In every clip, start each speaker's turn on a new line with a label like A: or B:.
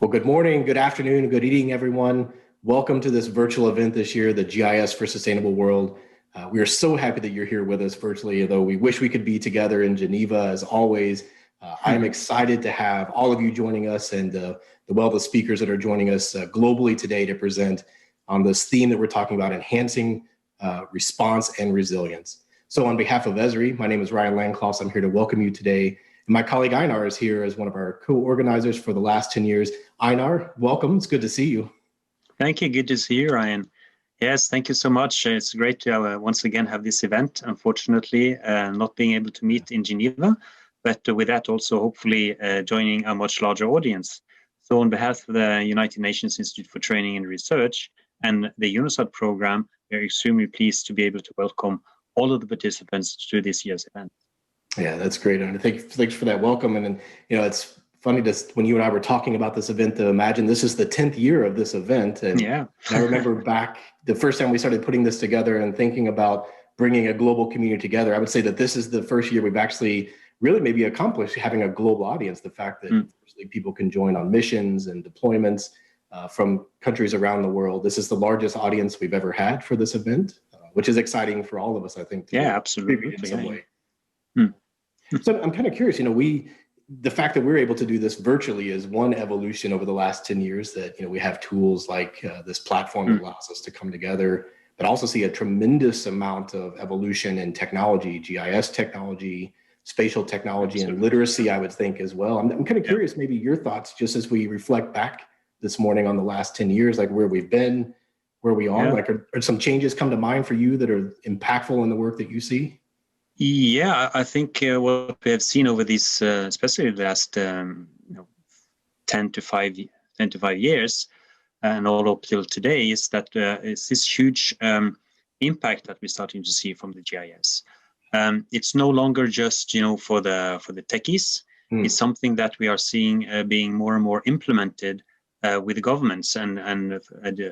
A: Well, good morning, good afternoon, good evening, everyone. Welcome to this virtual event this year, the GIS for Sustainable World. We are so happy that you're here with us virtually, although we wish we could be together in Geneva as always. I'm excited to have all of you joining us and the wealth of speakers that are joining us globally today to present on this theme that we're talking about, enhancing response and resilience. So on behalf of Esri, my name is Ryan Landcloss. I'm here to welcome you today. And my colleague Einar is here as one of our co-organizers for the last 10 years. Einar, welcome. It's good to see you.
B: Thank you. Good to see you, Ryan. Yes, thank you so much. It's great to once again have this event. Unfortunately, not being able to meet in Geneva, but with that also hopefully joining a much larger audience. So on behalf of the United Nations Institute for Training and Research and the UNOSAT program, we're extremely pleased to be able to welcome all of the participants to this year's event.
A: Yeah, that's great. And thanks for that welcome. And it's funny when you and I were talking about this event to imagine this is the 10th year of this event. And
B: yeah.
A: I remember back the first time we started putting this together and thinking about bringing a global community together, I would say that this is the first year we've actually really maybe accomplished having a global audience. The fact that people can join on missions and deployments from countries around the world. This is the largest audience we've ever had for this event, which is exciting for all of us, I think.
B: Yeah, absolutely.
A: In some way. So I'm kind of curious, the fact that we're able to do this virtually is one evolution over the last 10 years that, we have tools like this platform that allows us to come together, but also see a tremendous amount of evolution in technology, GIS technology, spatial technology, and literacy, I would think as well. I'm kind of curious, maybe your thoughts, just as we reflect back this morning on the last 10 years, like where we've been, where we are, like are some changes come to mind for you that are impactful in the work that you see?
B: Yeah, I think what we have seen over these, especially the last 10 to 5 years, and all up till today, is that it's this huge impact that we're starting to see from the GIS. It's no longer just for the techies. It's something that we are seeing being more and more implemented with the governments and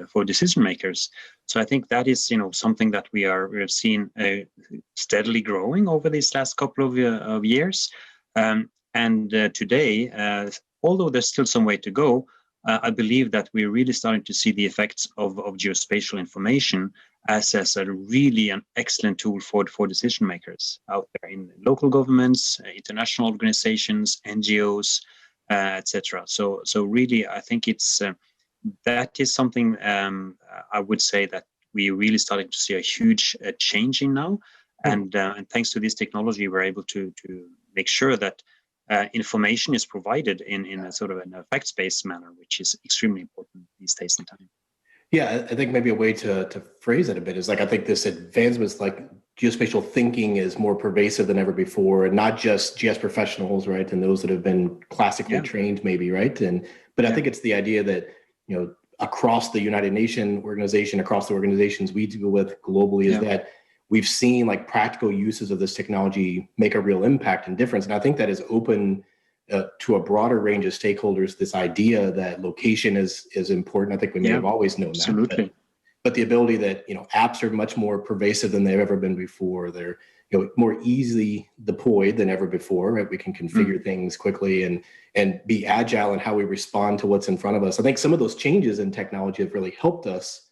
B: for decision makers. So I think that is something that we have seen steadily growing over these last couple of years. And today, although there's still some way to go, I believe that we're really starting to see the effects of geospatial information as a really an excellent tool for decision makers out there in local governments, international organizations, NGOs, etc. So really, I think it's that is something I would say that we really starting to see a huge changing now, and thanks to this technology, we're able to make sure that information is provided in a sort of an effects-based manner, which is extremely important these days in time.
A: Yeah, I think maybe a way to phrase it a bit is like I think this advancements like geospatial thinking is more pervasive than ever before, and not just GIS professionals, right, and those that have been classically trained, maybe, right, but I think it's the idea that across the United Nations organization, across the organizations we deal with globally, is that we've seen like practical uses of this technology make a real impact and difference, and I think that is open to a broader range of stakeholders. This idea that location is important. I think we may have always known that. But the ability that apps are much more pervasive than they've ever been before. They're more easily deployed than ever before. Right? We can configure things quickly and be agile in how we respond to what's in front of us. I think some of those changes in technology have really helped us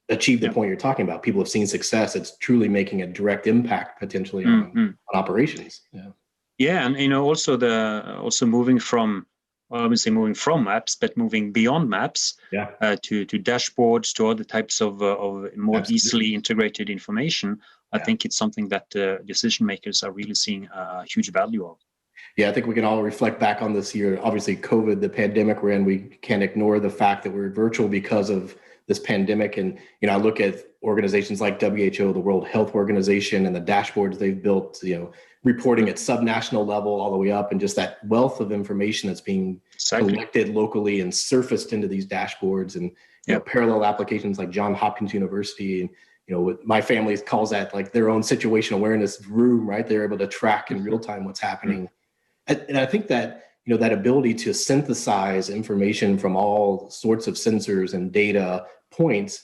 A: achieve the point you're talking about. People have seen success. It's truly making a direct impact potentially on operations.
B: Yeah, and also moving from maps, but moving beyond maps to dashboards, to other types of more easily integrated information. I think it's something that decision makers are really seeing a huge value of.
A: Yeah, I think we can all reflect back on this year. Obviously, COVID, the pandemic we're in, we can't ignore the fact that we're virtual because of this pandemic. And I look at organizations like WHO, the World Health Organization, and the dashboards they've built, reporting at subnational level all the way up, and just that wealth of information that's being collected locally and surfaced into these dashboards, and parallel applications like Johns Hopkins University, and what my family calls that like their own situation awareness room, right? They're able to track in real time what's happening. And I think that that ability to synthesize information from all sorts of sensors and data points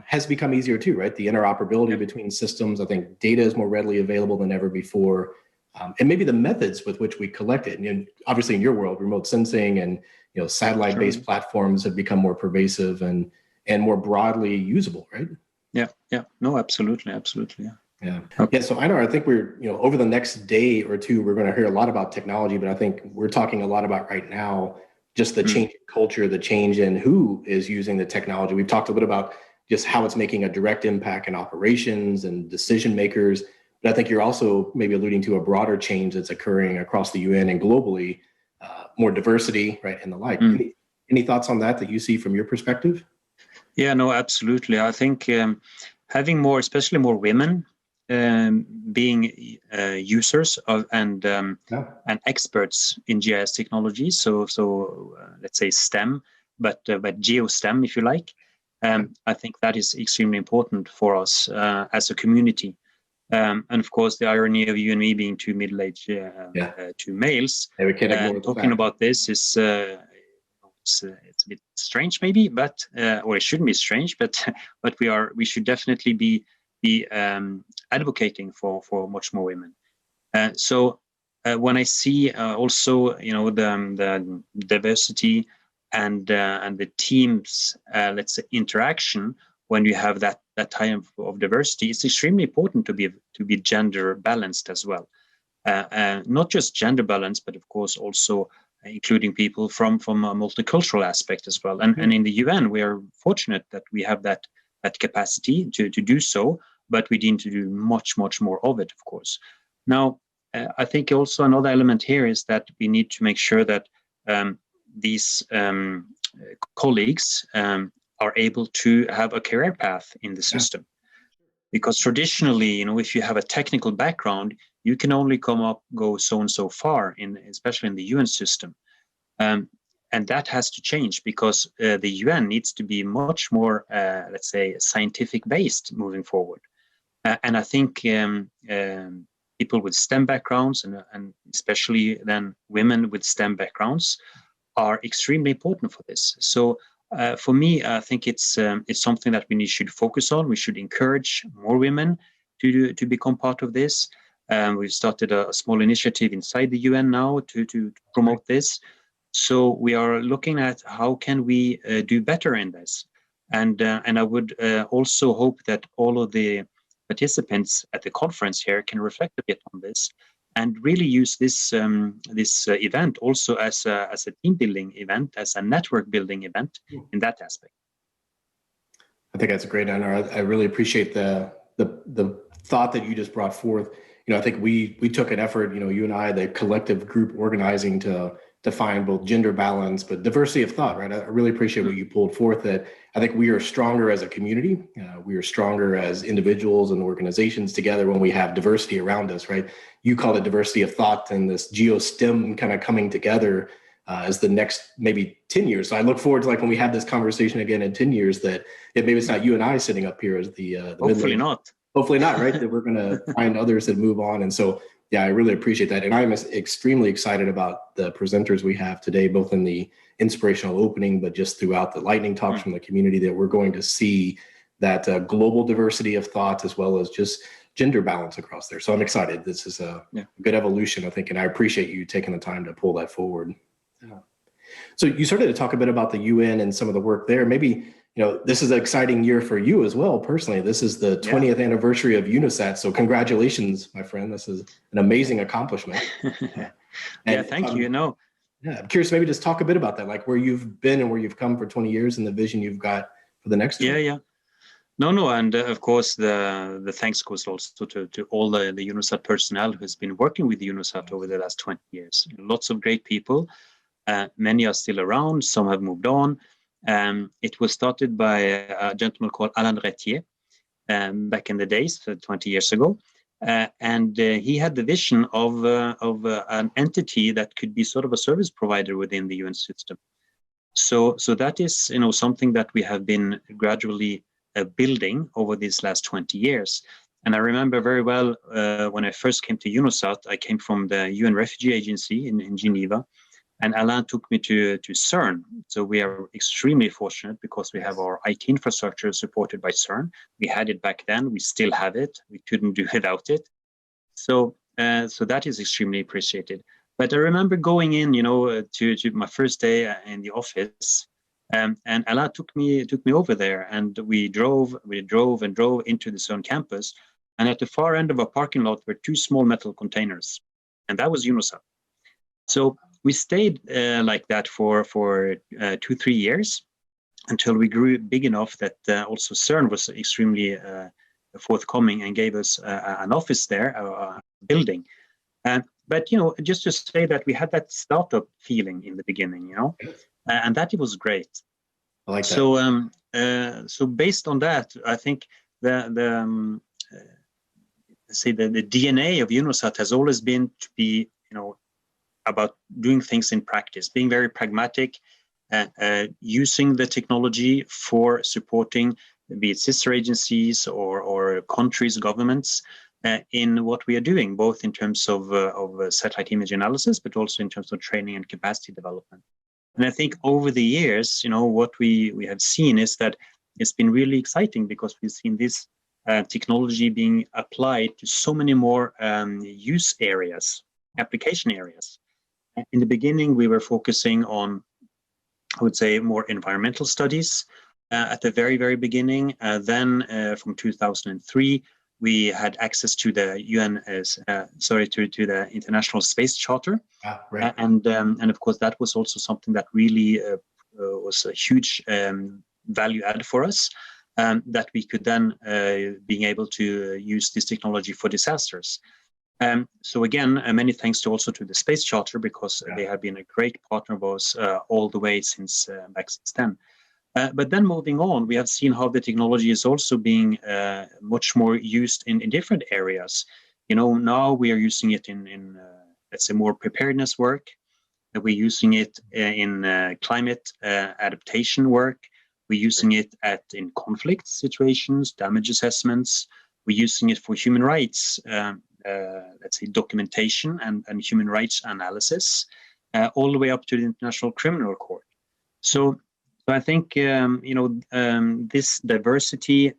A: has become easier too, right? The interoperability between systems, I think data is more readily available than ever before. and maybe the methods with which we collect it. And obviously in your world, remote sensing and satellite-based platforms have become more pervasive and more broadly usable, right?
B: Yeah. No, absolutely.
A: Yeah.
B: Okay.
A: Yeah. So I think we're, over the next day or two, we're going to hear a lot about technology, but I think we're talking a lot about right now, just the change in culture, the change in who is using the technology. We've talked a bit about just how it's making a direct impact in operations and decision makers. But I think you're also maybe alluding to a broader change that's occurring across the UN and globally, more diversity, right, and the like. Any thoughts on that you see from your perspective?
B: Yeah, no, absolutely. I think having more, especially more women, being users of and experts in GIS technology. So let's say STEM, but GeoSTEM, if you like. I think that is extremely important for us as a community. And of course, the irony of you and me being two middle-aged two males, talking about this is it's a bit strange, maybe, but or it shouldn't be strange, but we should definitely be advocating for much more women. So when I see also the diversity and the teams, let's say, interaction, when you have that type of diversity, it's extremely important to be gender balanced as well. Not just gender balanced, but of course also including people from a multicultural aspect as well. And in the UN, we are fortunate that we have that capacity to do so, but we need to do much more of it, of course. Now, I think also another element here is that we need to make sure that these colleagues are able to have a career path in the system. Because traditionally, if you have a technical background, you can only go so and so far, especially in the UN system. And that has to change because the UN needs to be much more, let's say, scientific based moving forward. And I think people with STEM backgrounds and especially then women with STEM backgrounds are extremely important for this. So for me, I think it's something that we should focus on. We should encourage more women to become part of this. We've started a small initiative inside the UN now to promote this. So we are looking at how can we do better in this. And I would also hope that all of the participants at the conference here can reflect a bit on this and really use this event also as a team building event, as a network building event in that aspect.
A: I think that's a great honor. I really appreciate the thought that you just brought forth. I think we took an effort, you and I, the collective group organizing to find both gender balance, but diversity of thought, right? I really appreciate what you pulled forth, that I think we are stronger as a community. We are stronger as individuals and organizations together when we have diversity around us, right? You call it diversity of thought, and this GeoSTEM kind of coming together as the next maybe 10 years. So I look forward to when we have this conversation again in 10 years, that maybe it's not you and I sitting up here as the
B: hopefully not.
A: Hopefully not, right? That we're going to find others that move on. And so, yeah, I really appreciate that. And I'm extremely excited about the presenters we have today, both in the Inspirational Opening, but just throughout the lightning talks from the community, that we're going to see that global diversity of thought as well as just gender balance across there. So I'm excited. This is a good evolution, I think, and I appreciate you taking the time to pull that forward. So you started to talk a bit about the UN and some of the work there. Maybe this is an exciting year for you as well, personally. This is the 20th anniversary of UNISAT. So congratulations, my friend. This is an amazing accomplishment.
B: Thank you.
A: Yeah, I'm curious, maybe just talk a bit about that, like where you've been and where you've come for 20 years and the vision you've got for the next 20.
B: Yeah. No. And of course, the thanks goes also to all the UNISAT personnel who's been working with UNISAT over the last 20 years. Lots of great people. Many are still around. Some have moved on. It was started by a gentleman called Alain Retier back in the days, 20 years ago. And he had the vision of an entity that could be sort of a service provider within the UN system. So that is, something that we have been gradually building over these last 20 years. And I remember very well when I first came to UNISAT, I came from the UN Refugee Agency in Geneva. And Alain took me to CERN. So we are extremely fortunate because we have our IT infrastructure supported by CERN. We had it back then. We still have it. We couldn't do without it. So So that is extremely appreciated. But I remember going in, to my first day in the office, and Alain took me over there, and we drove into the Zone campus. And at the far end of a parking lot were two small metal containers, and that was UNOSAT. So we stayed like that for 2-3 years until we grew big enough that also CERN was extremely forthcoming and gave us an office there, a building. But just to say that we had that startup feeling in the beginning, and that it was great.
A: I like that.
B: So based on that, I think the DNA of UNOSAT has always been to be, about doing things in practice, being very pragmatic, using the technology for supporting, be it sister agencies or countries, governments, in what we are doing, both in terms of satellite image analysis, but also in terms of training and capacity development. And I think over the years, what we have seen is that it's been really exciting because we've seen this technology being applied to so many more use areas, application areas. In the beginning, we were focusing on, I would say, more environmental studies at the very, very beginning. Then from 2003, we had access to the to the International Space Charter.
A: Right.
B: And of course, that was also something that really was a huge value add for us, that we could then being able to use this technology for disasters. So again, many thanks to the Space Charter, because they have been a great partner of us all the way since back since then. But then moving on, we have seen how the technology is also being much more used in different areas. Now we are using it in let's say, more preparedness work. We're using it in climate adaptation work. We're using it in conflict situations, damage assessments. We're using it for human rights, let's say, documentation and human rights analysis, all the way up to the International Criminal Court. So I think this diversity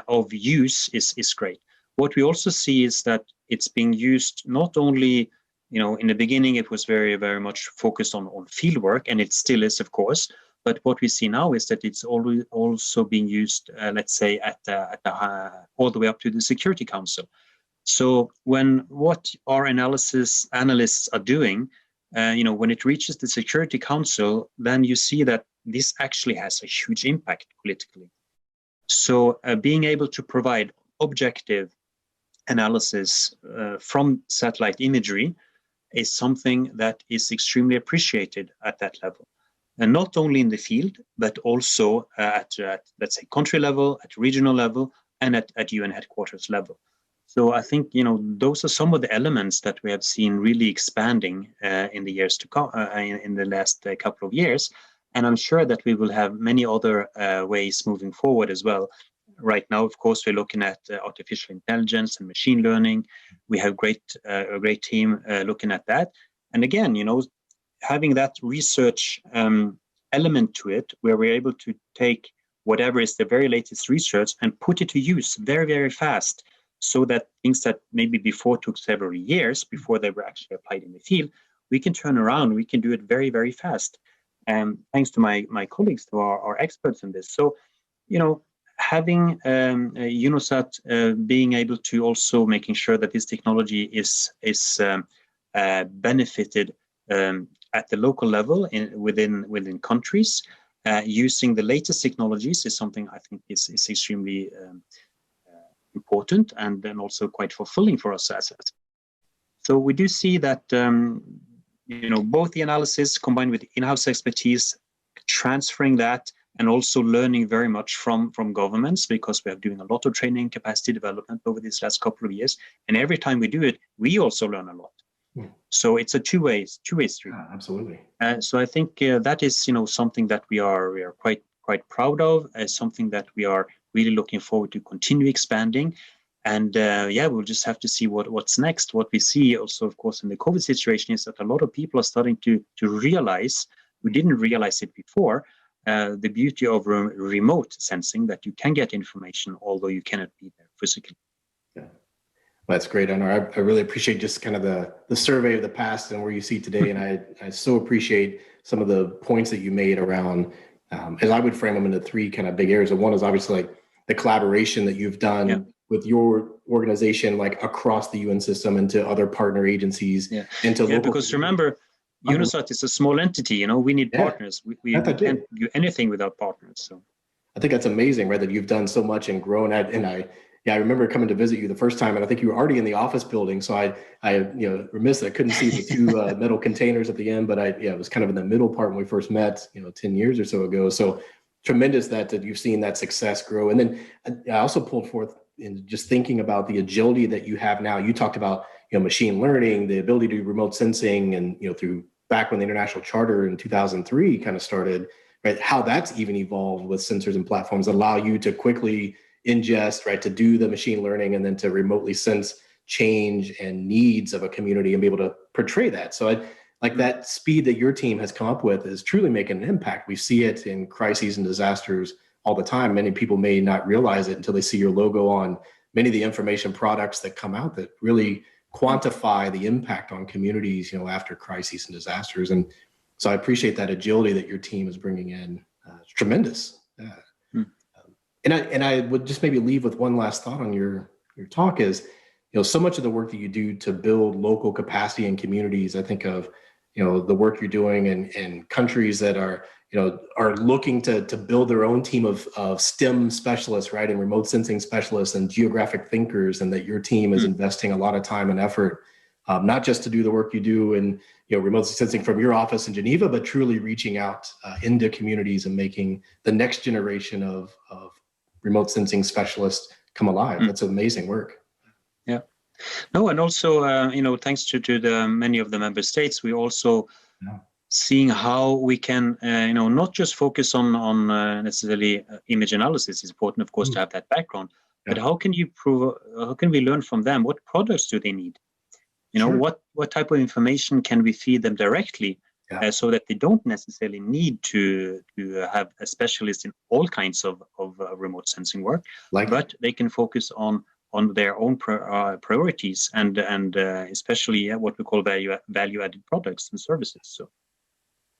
B: of use is great. What we also see is that it's being used not only, in the beginning it was very, very much focused on field work, and it still is, of course. But what we see now is that it's always also being used, let's say, all the way up to the Security Council. So what our analysts are doing, when it reaches the Security Council, then you see that this actually has a huge impact politically. So being able to provide objective analysis from satellite imagery is something that is extremely appreciated at that level. And not only in the field, but also at let's say, country level, at regional level, and at UN headquarters level. So I think, those are some of the elements that we have seen really expanding in the years to come, in the last couple of years. And I'm sure that we will have many other ways moving forward as well. Right now, of course, we're looking at artificial intelligence and machine learning. We have a great team looking at that. And again, having that research element to it, where we're able to take whatever is the very latest research and put it to use very, very fast, so that things that maybe before took several years before they were actually applied in the field, we can turn around, we can do it very, very fast. Thanks to my colleagues, to our experts in this. So, having UNOSAT being able to also making sure that this technology is benefited at the local level within countries, using the latest technologies is something I think is extremely important, and then also quite fulfilling for us as. So we do see that both the analysis combined with in-house expertise, transferring that, and also learning very much from governments, because we are doing a lot of training and capacity development over these last couple of years. And every time we do it, we also learn a lot. So it's a two-way street.
A: Absolutely.
B: So I think that is something that we are quite proud of, something that we are really looking forward to continue expanding. And we'll just have to see what's next. What we see also, of course, in the COVID situation is that a lot of people are starting to realize, who didn't realize it before, the beauty of remote sensing, that you can get information although you cannot be there physically.
A: Yeah. That's great, Einar. I really appreciate just kind of the survey of the past and where you see today. And I so appreciate some of the points that you made around, as I would frame them into three kind of big areas. And one is obviously like the collaboration that you've done with your organization, like across the UN system and to other partner agencies. Into local
B: because remember, UNOSAT is a small entity. You know, we need partners. We can't do anything without partners. So
A: I think that's amazing, right? That you've done so much and grown at, and I remember coming to visit you the first time, and I think you were already in the office building. So I remiss that I couldn't see the two metal containers at the end, but it was kind of in the middle part when we first met, 10 years or so ago. So tremendous that you've seen that success grow. And then I also pulled forth in just thinking about the agility that you have now. You talked about, machine learning, the ability to do remote sensing, and, through back when the International Charter in 2003 kind of started, right? How that's even evolved with sensors and platforms that allow you to quickly ingest, right, to do the machine learning and then to remotely sense change and needs of a community and be able to portray that. So I like that speed that your team has come up with is truly making an impact. We see it in crises and disasters all the time. Many people may not realize it until they see your logo on many of the information products that come out that really quantify the impact on communities, after crises and disasters. And so I appreciate that agility that your team is bringing in. It's tremendous. And I would just maybe leave with one last thought on your talk is, so much of the work that you do to build local capacity in communities, I think of, the work you're doing in countries that are looking to build their own team of STEM specialists, right, and remote sensing specialists and geographic thinkers, and that your team is investing a lot of time and effort, not just to do the work you do in remote sensing from your office in Geneva, but truly reaching out into communities and making the next generation of remote sensing specialists come alive. That's amazing work.
B: Yeah. No, and also, thanks to the many of the member states, we also seeing how we can, not just focus on necessarily image analysis. It's important, of course, to have that background, but how can we learn from them? What products do they need? What type of information can we feed them directly? So that they don't necessarily need to have a specialist in all kinds of remote sensing work, but they can focus on their own priorities and especially what we call value-added products and services. So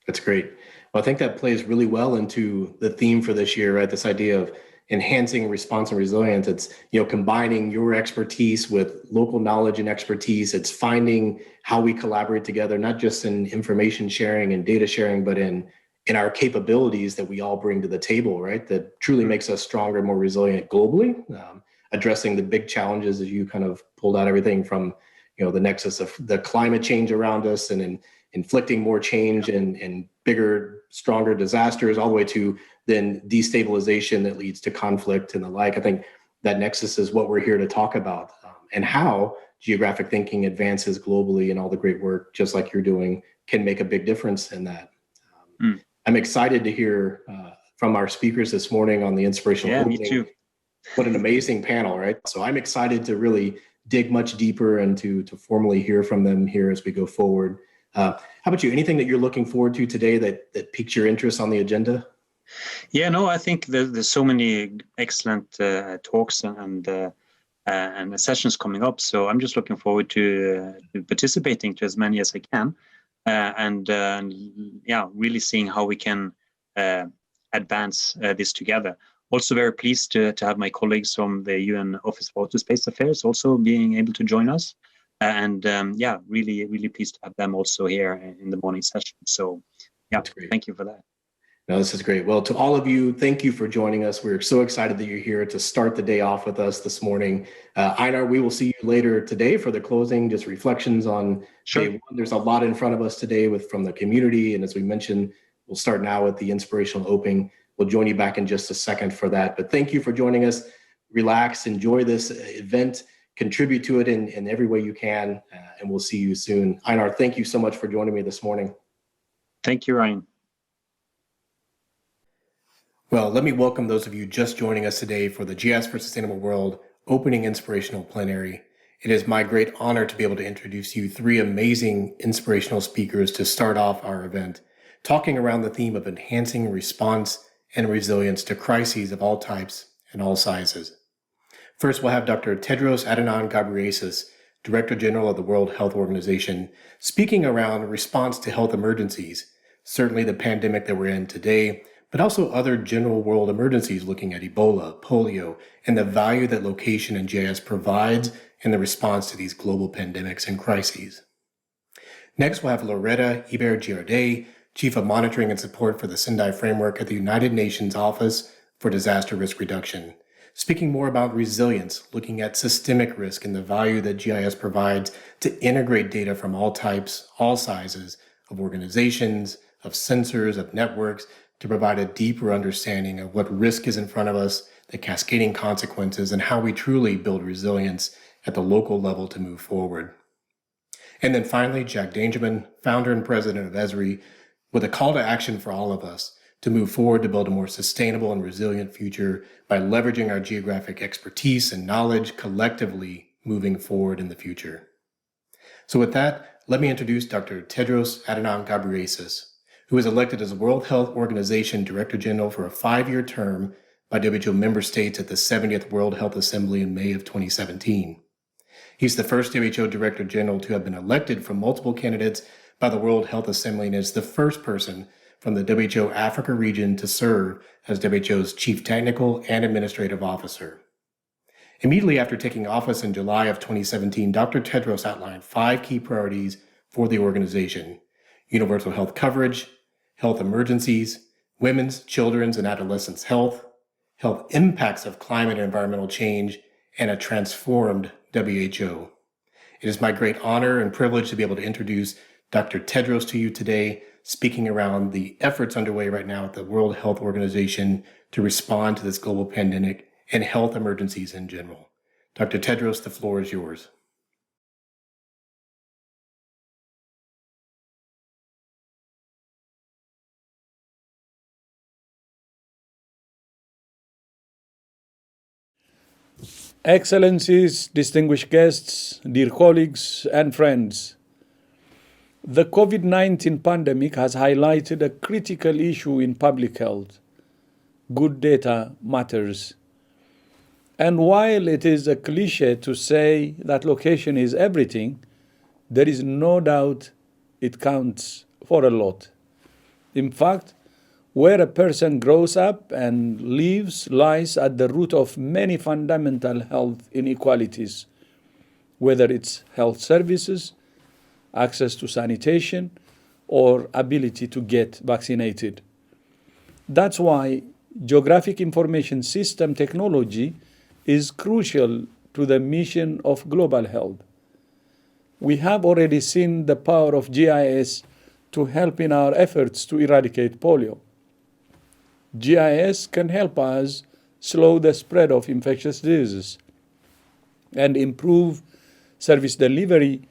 A: that's great. Well, I think that plays really well into the theme for this year, right? This idea of enhancing response and resilience. It's, combining your expertise with local knowledge and expertise. It's finding how we collaborate together, not just in information sharing and data sharing, but in our capabilities that we all bring to the table, right? That truly makes us stronger, more resilient globally, addressing the big challenges as you kind of pulled out everything from, the nexus of the climate change around us and inflicting more change and bigger, stronger disasters, all the way to then destabilization that leads to conflict and the like. I think that nexus is what we're here to talk about, and how geographic thinking advances globally and all the great work, just like you're doing, can make a big difference in that. I'm excited to hear from our speakers this morning on the Inspirational Opening.
B: Me too.
A: What an amazing panel, right? So I'm excited to really dig much deeper and to formally hear from them here as we go forward. How about you? Anything that you're looking forward to today that piques your interest on the agenda?
B: Yeah, no, I think there's so many excellent talks and sessions coming up. So I'm just looking forward to participating to as many as I can, really seeing how we can advance this together. Also very pleased to have my colleagues from the UN Office for Outer Space Affairs also being able to join us. Really, really pleased to have them also here in the morning session. So thank you for that.
A: No, this is great. Well, to all of you, thank you for joining us. We're so excited that you're here to start the day off with us this morning. Einar, we will see you later today for the closing, just reflections on day one. There's a lot in front of us today from the community. And as we mentioned, we'll start now with the Inspirational Opening. We'll join you back in just a second for that. But thank you for joining us. Relax, enjoy this event, contribute to it in every way you can, and we'll see you soon. Einar, thank you so much for joining me this morning.
B: Thank you, Ryan.
A: Well, let me welcome those of you just joining us today for the GIS for Sustainable World Opening Inspirational Plenary. It is my great honor to be able to introduce you three amazing inspirational speakers to start off our event, talking around the theme of enhancing response and resilience to crises of all types and all sizes. First, we'll have Dr. Tedros Adhanom Ghebreyesus, Director General of the World Health Organization, speaking around response to health emergencies, certainly the pandemic that we're in today, but also other general world emergencies looking at Ebola, polio, and the value that location and GIS provides in the response to these global pandemics and crises. Next, we'll have Loretta Iber-Giardet, Chief of Monitoring and Support for the Sendai Framework at the United Nations Office for Disaster Risk Reduction, speaking more about resilience, looking at systemic risk and the value that GIS provides to integrate data from all types, all sizes of organizations, of sensors, of networks, to provide a deeper understanding of what risk is in front of us, the cascading consequences, and how we truly build resilience at the local level to move forward. And then finally, Jack Dangerman, founder and president of Esri, with a call to action for all of us to move forward to build a more sustainable and resilient future by leveraging our geographic expertise and knowledge collectively moving forward in the future. So with that, let me introduce Dr. Tedros Adhanom Ghebreyesus, who was elected as World Health Organization Director General for a 5-year term by WHO member states at the 70th World Health Assembly in May of 2017. He's the first WHO Director General to have been elected from multiple candidates by the World Health Assembly and is the first person from the WHO Africa region to serve as WHO's Chief Technical and Administrative Officer. Immediately after taking office in July of 2017, Dr. Tedros outlined 5 key priorities for the organization: universal health coverage, health emergencies, women's, children's, and adolescents' health, health impacts of climate and environmental change, and a transformed WHO. It is my great honor and privilege to be able to introduce Dr. Tedros to you today, speaking around the efforts underway right now at the World Health Organization to respond to this global pandemic and health emergencies in general. Dr. Tedros, the floor is yours.
C: Excellencies, distinguished guests, dear colleagues and friends, the COVID-19 pandemic has highlighted a critical issue in public health. Good data matters. And while it is a cliche to say that location is everything, there is no doubt it counts for a lot. In fact, where a person grows up and lives lies at the root of many fundamental health inequalities, whether it's health services, access to sanitation, or ability to get vaccinated. That's why geographic information system technology is crucial to the mission of global health. We have already seen the power of GIS to help in our efforts to eradicate polio. GIS can help us slow the spread of infectious diseases and improve service delivery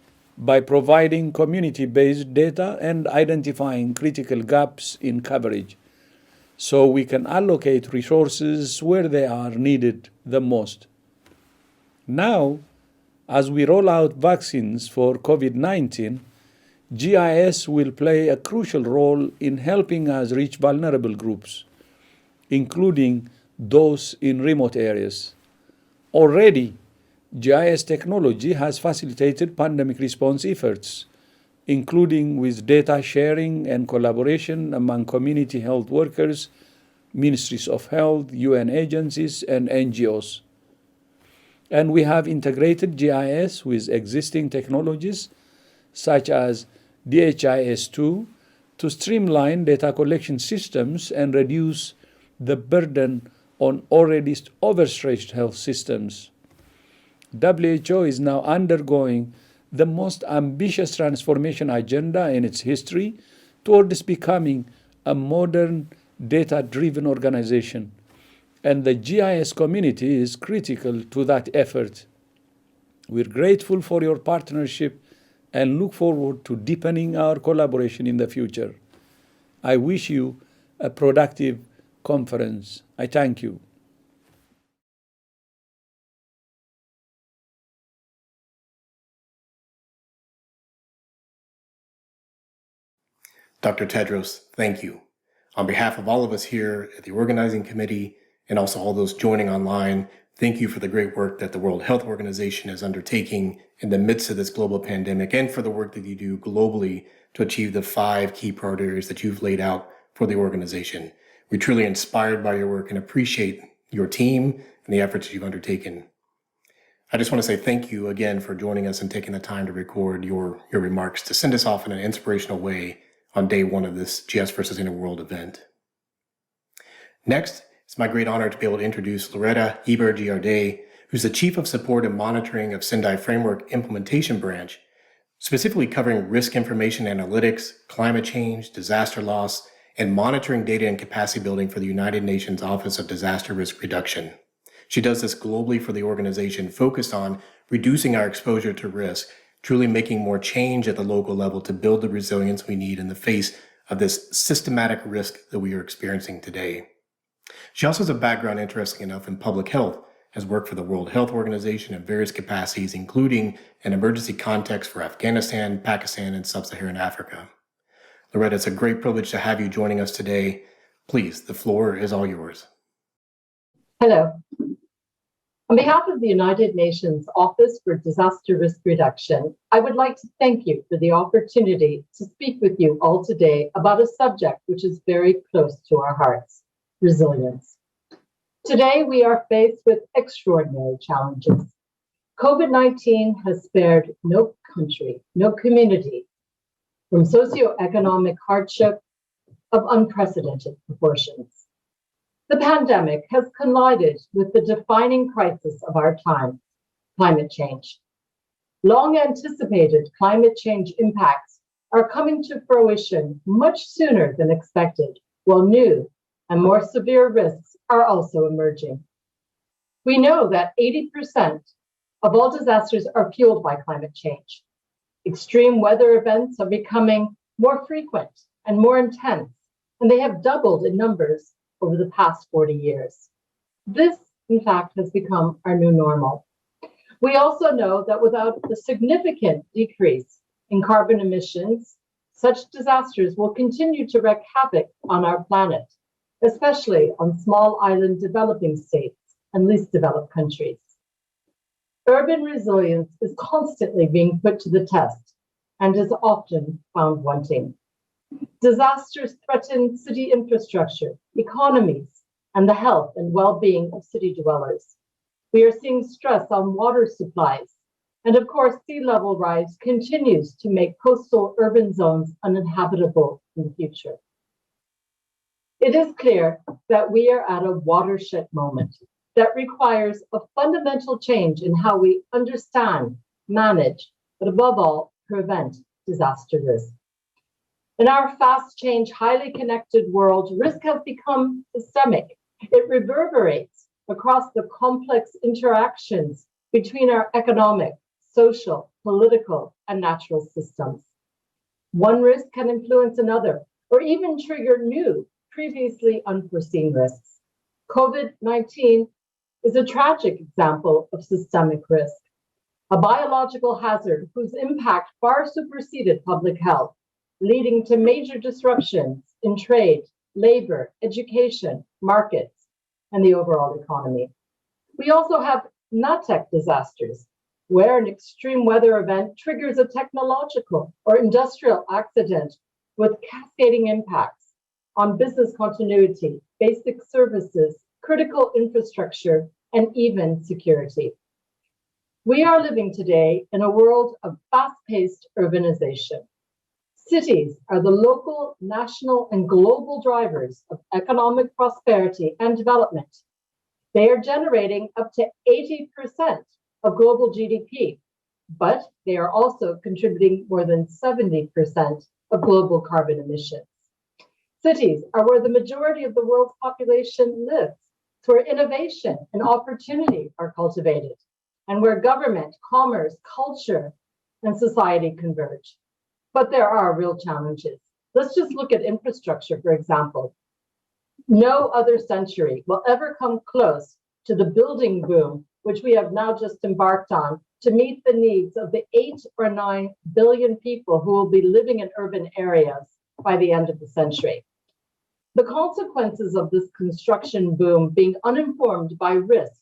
C: by providing community-based data and identifying critical gaps in coverage, so we can allocate resources where they are needed the most. Now, as we roll out vaccines for COVID-19, GIS will play a crucial role in helping us reach vulnerable groups, including those in remote areas. Already, GIS technology has facilitated pandemic response efforts, including with data sharing and collaboration among community health workers, ministries of health, UN agencies, and NGOs. And we have integrated GIS with existing technologies, such as DHIS2, to streamline data collection systems and reduce the burden on already overstretched health systems. WHO is now undergoing the most ambitious transformation agenda in its history towards becoming a modern data-driven organization, and the GIS community is critical to that effort. We're grateful for your partnership and look forward to deepening our collaboration in the future. I wish you a productive conference. I thank you.
A: Dr. Tedros, thank you. On behalf of all of us here at the organizing committee and also all those joining online, Thank you for the great work that the World Health Organization is undertaking in the midst of this global pandemic, and for the work that you do globally to achieve the 5 key priorities that you've laid out for the organization. We're truly inspired by your work and appreciate your team and the efforts you've undertaken. I just want to say thank you again for joining us and taking the time to record your remarks to send us off in an inspirational way on day 1 of this GS versus Inner World event. Next, it's my great honor to be able to introduce Loretta Eber-Giardet, who's the Chief of Support and Monitoring of Sendai Framework Implementation Branch, specifically covering risk information analytics, climate change, disaster loss, and monitoring data and capacity building for the United Nations Office of Disaster Risk Reduction. She does this globally for the organization, focused on reducing our exposure to risk, truly making more change at the local level to build the resilience we need in the face of this systematic risk that we are experiencing today. She also has a background, interesting enough, in public health, has worked for the World Health Organization in various capacities, including an emergency context for Afghanistan, Pakistan, and Sub-Saharan Africa. Loretta, it's a great privilege to have you joining us today. Please, the floor is all yours.
D: Hello. On behalf of the United Nations Office for Disaster Risk Reduction, I would like to thank you for the opportunity to speak with you all today about a subject which is very close to our hearts: resilience. Today, we are faced with extraordinary challenges. COVID-19 has spared no country, no community from socioeconomic hardship of unprecedented proportions. The pandemic has collided with the defining crisis of our time, climate change. Long anticipated climate change impacts are coming to fruition much sooner than expected, while new and more severe risks are also emerging. We know that 80% of all disasters are fueled by climate change. Extreme weather events are becoming more frequent and more intense, and they have doubled in numbers over the past 40 years. This, in fact, has become our new normal. We also know that without the significant decrease in carbon emissions, such disasters will continue to wreak havoc on our planet, especially on small island developing states and least developed countries. Urban resilience is constantly being put to the test and is often found wanting. Disasters threaten city infrastructure, economies, and the health and well-being of city dwellers. We are seeing stress on water supplies, and of course, sea level rise continues to make coastal urban zones uninhabitable in the future. It is clear that we are at a watershed moment that requires a fundamental change in how we understand, manage, but above all, prevent disaster risk. In our fast-change, highly connected world, risk has become systemic. It reverberates across the complex interactions between our economic, social, political, and natural systems. One risk can influence another, or even trigger new, previously unforeseen risks. COVID-19 is a tragic example of systemic risk, a biological hazard whose impact far superseded public health, leading to major disruptions in trade, labor, education, markets, and the overall economy. We also have not-tech disasters, where an extreme weather event triggers a technological or industrial accident with cascading impacts on business continuity, basic services, critical infrastructure, and even security. We are living today in a world of fast-paced urbanization. Cities are the local, national, and global drivers of economic prosperity and development. They are generating up to 80% of global GDP, but they are also contributing more than 70% of global carbon emissions. Cities are where the majority of the world's population lives. It's where innovation and opportunity are cultivated, and where government, commerce, culture, and society converge. But there are real challenges. Let's just look at infrastructure, for example. No other century will ever come close to the building boom, which we have now just embarked on to meet the needs of the 8 or 9 billion people who will be living in urban areas by the end of the century. The consequences of this construction boom being uninformed by risk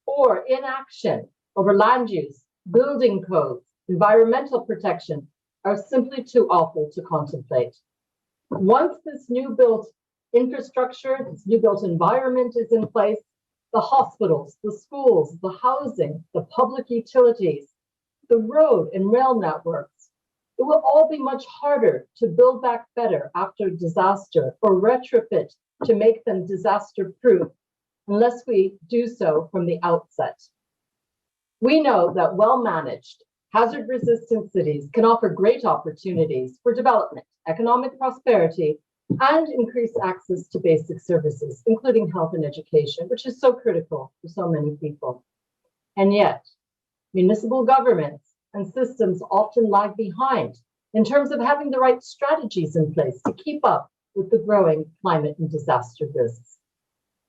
D: or inaction over land use, building codes, environmental protection are simply too awful to contemplate. Once this new built infrastructure, this new built environment is in place, the hospitals, the schools, the housing, the public utilities, the road and rail networks, it will all be much harder to build back better after disaster or retrofit to make them disaster-proof unless we do so from the outset. We know that well-managed, hazard-resistant cities can offer great opportunities for development, economic prosperity, and increased access to basic services, including health and education, which is so critical for so many people. And yet, municipal governments and systems often lag behind in terms of having the right strategies in place to keep up with the growing climate and disaster risks.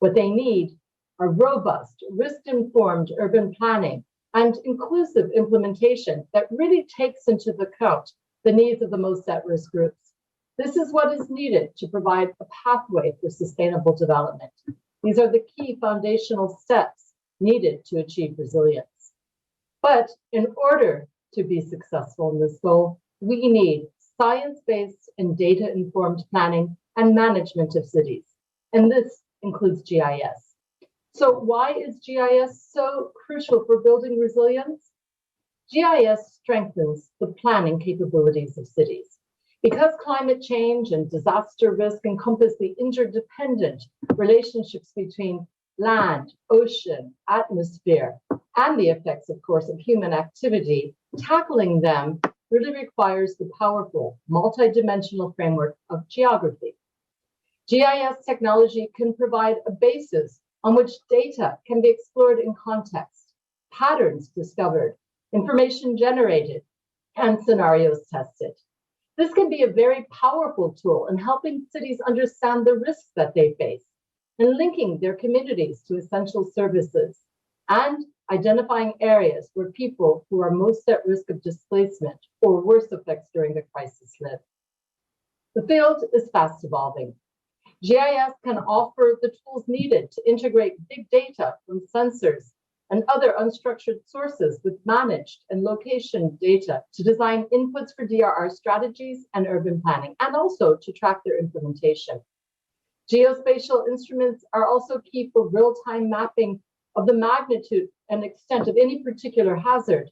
D: What they need are robust, risk-informed urban planning and inclusive implementation that really takes into account the needs of the most at-risk groups. This is what is needed to provide a pathway for sustainable development. These are the key foundational steps needed to achieve resilience. But in order to be successful in this goal, we need science-based and data-informed planning and management of cities. And this includes GIS. So why is GIS so crucial for building resilience? GIS strengthens the planning capabilities of cities. Because climate change and disaster risk encompass the interdependent relationships between land, ocean, atmosphere, and the effects, of course, of human activity, tackling them really requires the powerful multidimensional framework of geography. GIS technology can provide a basis on which data can be explored in context, patterns discovered, information generated, and scenarios tested. This can be a very powerful tool in helping cities understand the risks that they face and linking their communities to essential services and identifying areas where people who are most at risk of displacement or worse effects during the crisis live. The field is fast evolving. GIS can offer the tools needed to integrate big data from sensors and other unstructured sources with managed and location data to design inputs for DRR strategies and urban planning, and also to track their implementation. Geospatial instruments are also key for real-time mapping of the magnitude and extent of any particular hazard,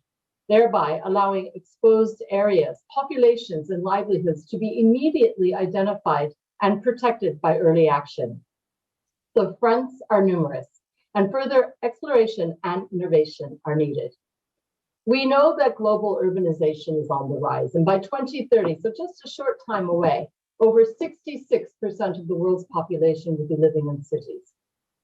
D: thereby allowing exposed areas, populations, and livelihoods to be immediately identified and protected by early action. The fronts are numerous, and further exploration and innovation are needed. We know that global urbanization is on the rise, and by 2030, so just a short time away, over 66% of the world's population will be living in cities.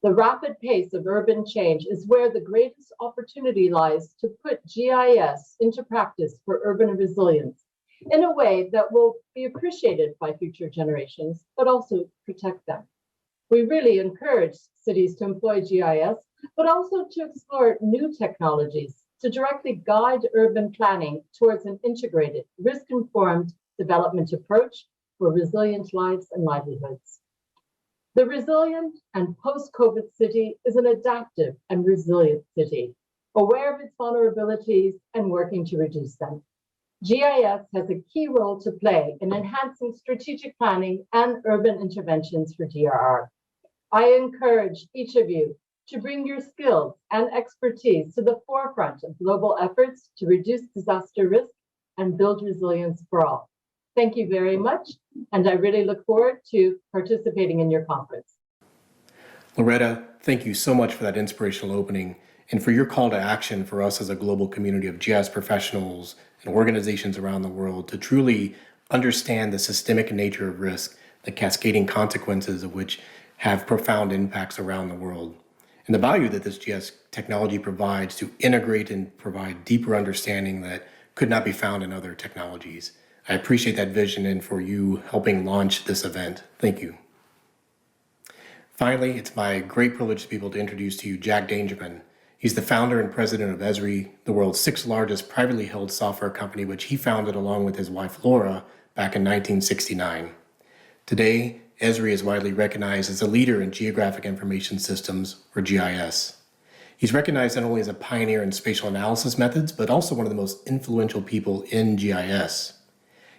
D: The rapid pace of urban change is where the greatest opportunity lies to put GIS into practice for urban resilience in a way that will be appreciated by future generations, but also protect them. We really encourage cities to employ GIS, but also to explore new technologies to directly guide urban planning towards an integrated, risk-informed development approach for resilient lives and livelihoods. The resilient and post-COVID city is an adaptive and resilient city, aware of its vulnerabilities and working to reduce them. GIS has a key role to play in enhancing strategic planning and urban interventions for DRR. I encourage each of you to bring your skills and expertise to the forefront of global efforts to reduce disaster risk and build resilience for all. Thank you very much, and I really look forward to participating in your conference.
A: Loretta, thank you so much for that inspirational opening and for your call to action for us as a global community of GIS professionals and organizations around the world to truly understand the systemic nature of risk, the cascading consequences of which have profound impacts around the world, and the value that this GIS technology provides to integrate and provide deeper understanding that could not be found in other technologies. I appreciate that vision and for you helping launch this event. Thank you. Finally, it's my great privilege to be able to introduce to you Jack Dangerman. He's the founder and president of Esri, the world's 6th largest privately held software company, which he founded along with his wife Laura back in 1969. Today, Esri is widely recognized as a leader in geographic information systems, or GIS. He's recognized not only as a pioneer in spatial analysis methods, but also one of the most influential people in GIS.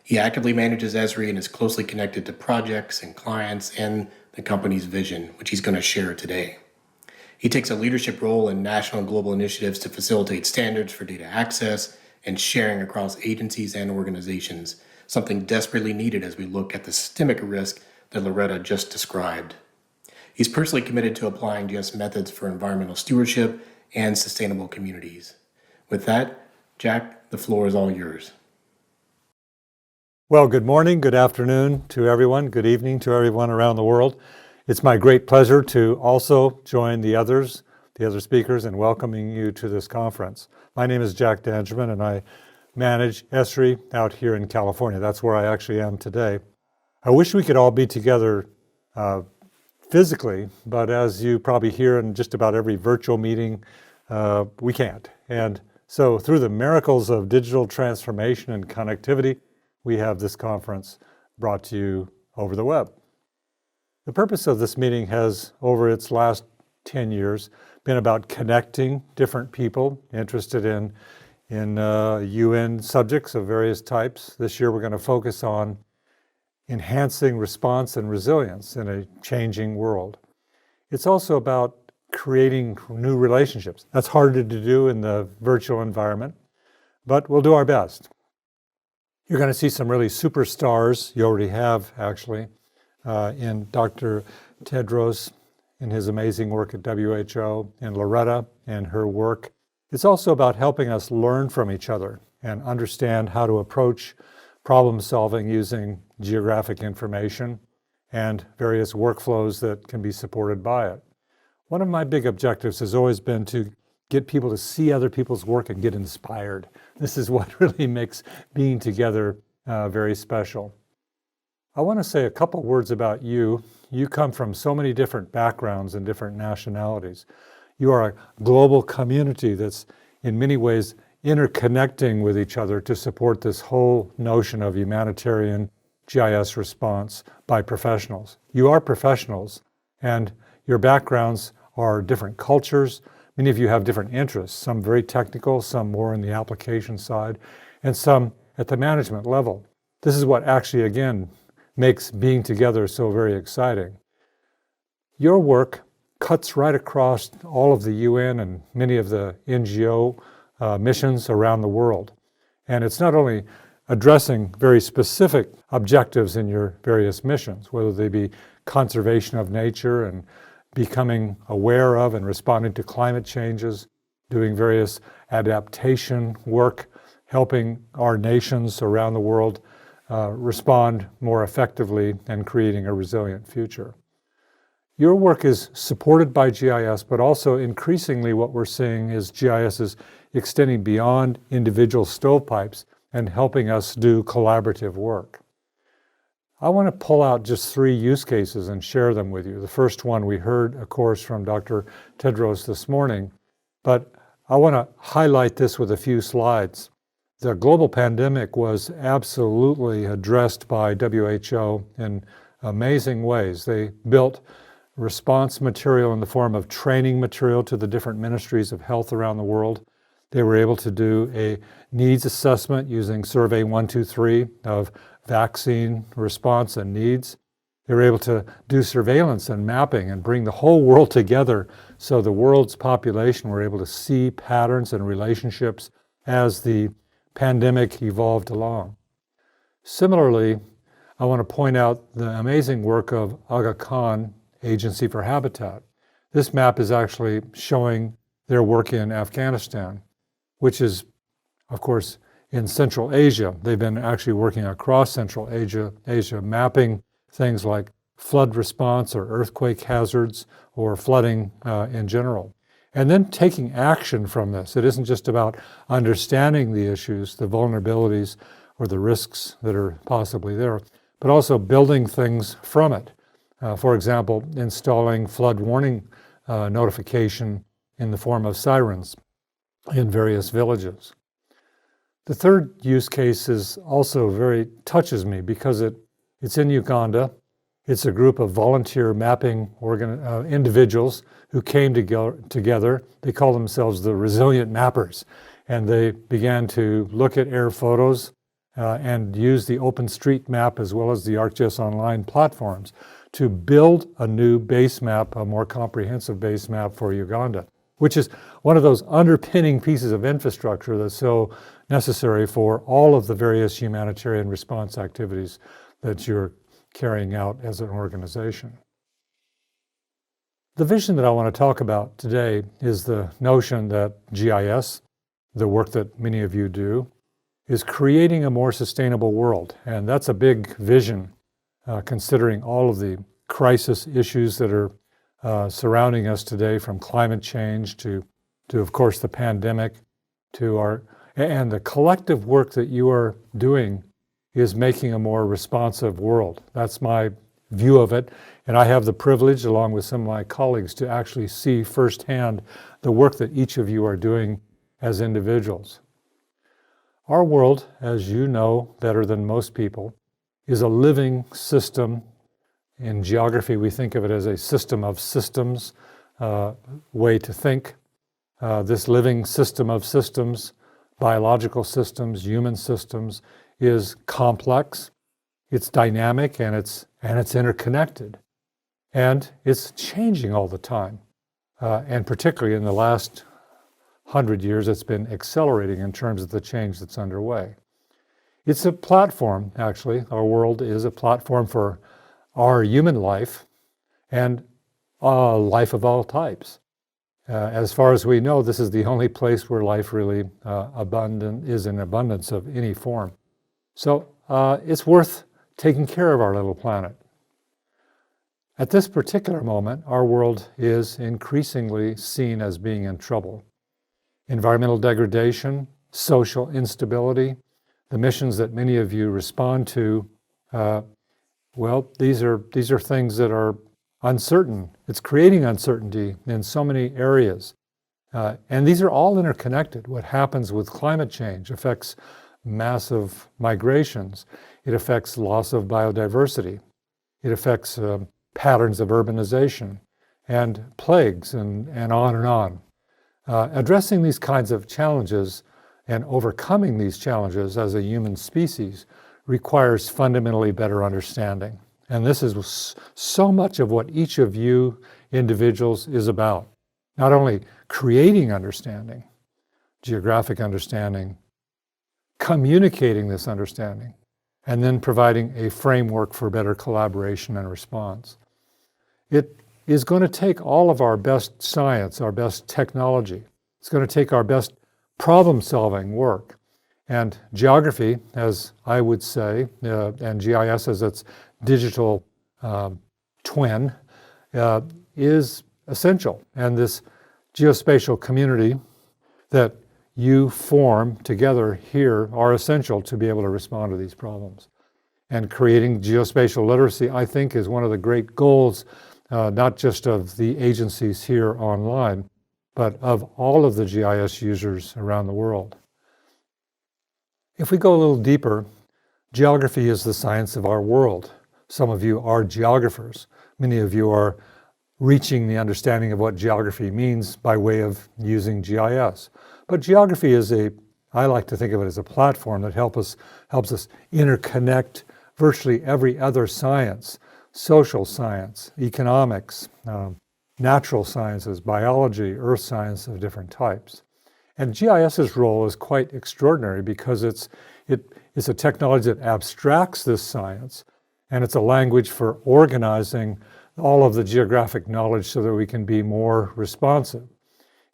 A: He actively manages Esri and is closely connected to projects and clients and the company's vision, which he's going to share today. He takes a leadership role in national and global initiatives to facilitate standards for data access and sharing across agencies and organizations, something desperately needed as we look at the systemic risk that Loretta just described. He's personally committed to applying GIS methods for environmental stewardship and sustainable communities. With that, Jack, the floor is all yours.
E: Well, good morning, good afternoon to everyone, good evening to everyone around the world. It's my great pleasure to also join the other speakers in welcoming you to this conference. My name is Jack Dangerman and I manage Esri out here in California. That's where I actually am today. I wish we could all be together physically, but as you probably hear in just about every virtual meeting, we can't. And so through the miracles of digital transformation and connectivity, we have this conference brought to you over the web. The purpose of this meeting has, over its last 10 years, been about connecting different people interested in UN subjects of various types. This year we're going to focus on enhancing response and resilience in a changing world. It's also about creating new relationships. That's harder to do in the virtual environment, but we'll do our best. You're going to see some really superstars, you already have actually, in Dr. Tedros and his amazing work at WHO, and Loretta and her work. It's also about helping us learn from each other and understand how to approach problem solving using geographic information and various workflows that can be supported by it. One of my big objectives has always been to get people to see other people's work and get inspired. This is what really makes being together very special. I want to say a couple words about you. You come from so many different backgrounds and different nationalities. You are a global community that's in many ways interconnecting with each other to support this whole notion of humanitarian GIS response by professionals. You are professionals, and your backgrounds are different cultures. Many of you have different interests, some very technical, some more in the application side, and some at the management level. This is what actually, again, makes being together so very exciting. Your work cuts right across all of the UN and many of the NGO missions around the world. And it's not only addressing very specific objectives in your various missions, whether they be conservation of nature and becoming aware of and responding to climate changes, doing various adaptation work, helping our nations around the world respond more effectively and creating a resilient future. Your work is supported by GIS, but also increasingly what we're seeing is GIS is extending beyond individual stovepipes and helping us do collaborative work. I want to pull out just 3 use cases and share them with you. The first one we heard, of course, from Dr. Tedros this morning, but I want to highlight this with a few slides. The global pandemic was absolutely addressed by WHO in amazing ways. They built response material in the form of training material to the different ministries of health around the world. They were able to do a needs assessment using Survey 123 of vaccine response and needs. They were able to do surveillance and mapping and bring the whole world together so the world's population were able to see patterns and relationships as the pandemic evolved along. Similarly, I want to point out the amazing work of Agakhan Agency for Habitat. This map is actually showing their work in Afghanistan, which is, of course, in Central Asia. They've been actually working across Central Asia, mapping things like flood response or earthquake hazards or flooding in general. And then taking action from this. It isn't just about understanding the issues, the vulnerabilities, or the risks that are possibly there, but also building things from it. For example, installing flood warning notification in the form of sirens in various villages. The third use case is also touches me because it's in Uganda. It's a group of volunteer mapping individuals who came together. They call themselves the Resilient Mappers, and they began to look at air photos and use the OpenStreetMap as well as the ArcGIS Online platforms to build a new base map, a more comprehensive base map for Uganda, which is one of those underpinning pieces of infrastructure that's so necessary for all of the various humanitarian response activities that you're carrying out as an organization. The vision that I want to talk about today is the notion that GIS, the work that many of you do, is creating a more sustainable world. And that's a big vision, considering all of the crisis issues that are surrounding us today, from climate change to of course, the pandemic, and the collective work that you are doing is making a more responsive world. That's my view of it. And I have the privilege, along with some of my colleagues, to actually see firsthand the work that each of you are doing as individuals. Our world, as you know better than most people, is a living system. In geography, we think of it as a system of systems, way to think. This living system of systems, biological systems, human systems, is complex, it's dynamic, and it's interconnected. And it's changing all the time. And particularly in the last 100 years, it's been accelerating in terms of the change that's underway. It's a platform, actually. Our world is a platform for our human life and life of all types. As far as we know, this is the only place where life really is in abundance of any form. So it's worth taking care of our little planet. At this particular moment, our world is increasingly seen as being in trouble. Environmental degradation, social instability, the missions that many of you respond to, these are things that are uncertain. It's creating uncertainty in so many areas. And these are all interconnected. What happens with climate change affects massive migrations. It affects loss of biodiversity. It affects patterns of urbanization and plagues and on and on. Addressing these kinds of challenges and overcoming these challenges as a human species requires fundamentally better understanding. And this is so much of what each of you individuals is about. Not only creating understanding, geographic understanding, communicating this understanding, and then providing a framework for better collaboration and response. It is going to take all of our best science, our best technology. It's going to take our best problem-solving work. And geography, as I would say, and GIS as its digital twin, is essential. And this geospatial community that you form together here are essential to be able to respond to these problems. And creating geospatial literacy, I think, is one of the great goals, not just of the agencies here online, but of all of the GIS users around the world. If we go a little deeper, geography is the science of our world. Some of you are geographers. Many of you are reaching the understanding of what geography means by way of using GIS. But geography is I like to think of it as a platform that helps us interconnect virtually every other science, social science, economics, natural sciences, biology, earth science of different types. And GIS's role is quite extraordinary because it's a technology that abstracts this science, and it's a language for organizing all of the geographic knowledge so that we can be more responsive.